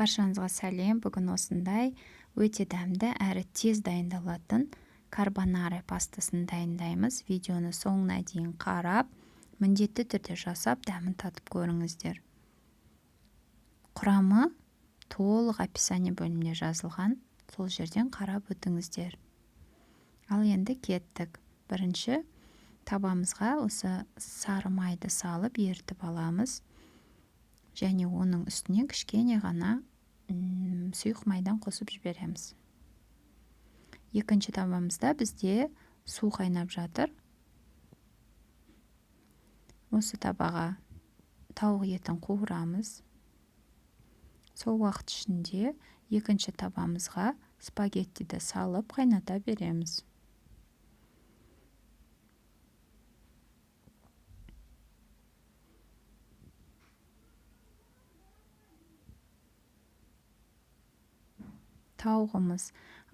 Баршаңызға сәлем. Бүгін осындай өте дәмді әрі тез дайындалатын карбонаре пастасын дайындаймыз. Видеоны соңына дейін қарап, міндетті түрде жасап, дәмін татып көріңіздер. Құрамы толық описание бөлімінде жазылған, сол жерден қарап өтіңіздер. Ал енді кеттік. Бірінші табамызға осы сары майды салып ерітіп аламыз. Және оның үстіне кішкене ғана сұйық майдан қосып жібереміз. Екінші табамызда бізде су қайнап жатыр. Осы табаға тауық етін қуырамыз. Сол уақыт ішінде екінші табамызға спагеттиді салып қайната береміз. Тауығымыз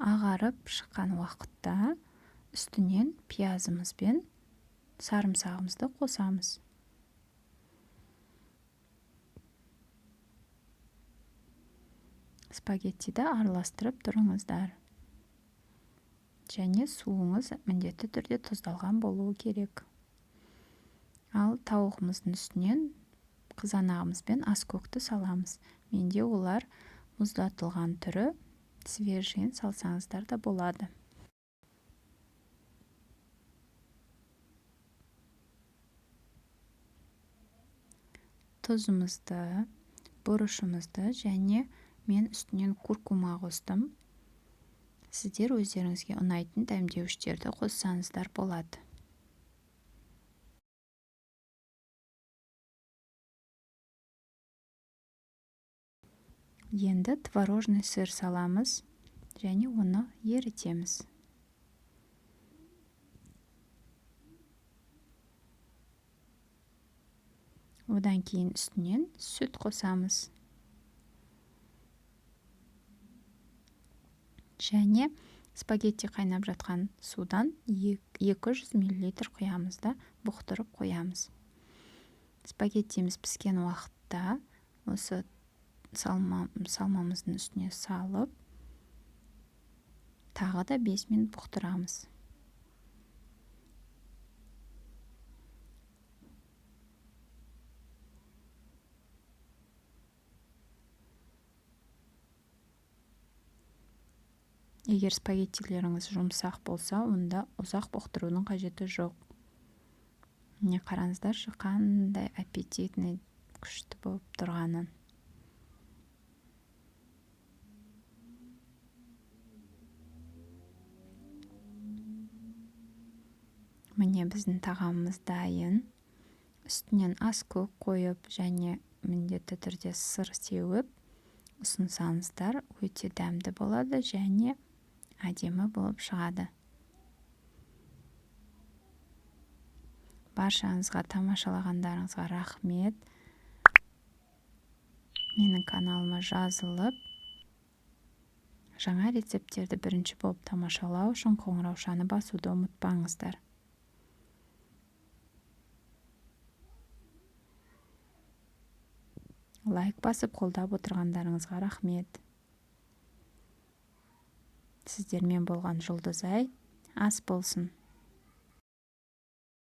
ағарып шыққан уақытта үстінен пиязымыз бен сарымсағымызды қосамыз. Спагеттиді араластырып тұрыңыздар. Және суыңыз міндетті түрде тұздалған болуы керек. Ал тауығымыздың үстінен қызанағымыз бен аскөкті саламыз. Менде олар мұздатылған түрі, свежийін салсаңыздар да болады. Тұзымызды, бұрышымызды және мен үстінен куркума қостым. Сіздер өздеріңізге ұнайтын дәмдеуіштерді қоссаңыздар болады. Енді творожный сыр саламыз және оны ерітеміз. Одан кейін үстінен сүт қосамыз. Және спагетти қайнап жатқан судан 200 мл құямыз да бұқтырып қоямыз. Спагеттиміз піскен уақытта осы салмамыздың үстіне салып, тағы да 5 минут бұқтырамыз. Егер спагеттилеріңіз жұмсақ болса, онда ұзақ бұқтырудың қажеті жоқ. Міне қараңыздаршы, қандай аппетитный, күшті болып тұрғанын. Міне біздің тағамымыз дайын. Үстінен аскөк қойып және міндетті түрде сыр сеуіп ұсынсаңыздар, өте дәмді болады және әдемі болып шығады. Баршаңызға тамашалағандарыңызға рахмет. Менің каналыма жазылып, жаңа рецепттерді бірінші болып тамашалау үшін қоңыраушаны басуды ұмытпаңыздар. Лайк басып қолдап отырғандарыңызға рахмет. Сіздермен болған Жұлдызай ас болсын.